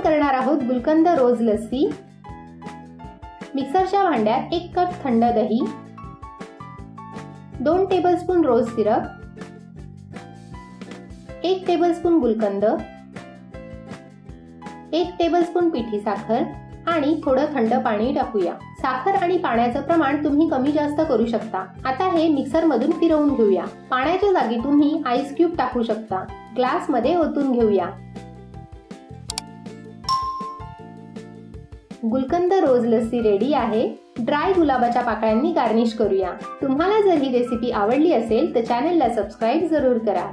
आपण करणार आहोत गुलकंद रोज लस्सी। मिक्सरच्या भांड्यात 1 कप थंड दही, 2 टेबलस्पून रोज सिरप, 1 टेबलस्पून गुलकंद, 1 टेबलस्पून पिठी साखर आणि थोडं थंड पाणी टाकूया। साखर आणि पाण्याचं प्रमाण तुम्ही कमी जास्त करू शकता। आता हे मिक्सर मधून फिरवून घेऊया। पाण्याच्या जागी तुम्ही आईस क्यूब टाकू शकता। ग्लास मध्ये ओतून घेऊया। गुलकंद रोज लस्सी रेडी आहे। ड्राय गुलाबाच्या पाकळ्यांनी गार्निश करूया। तुम्हाला जर ही रेसिपी आवडली असेल तर चॅनलला सबस्क्राइब जरूर करा।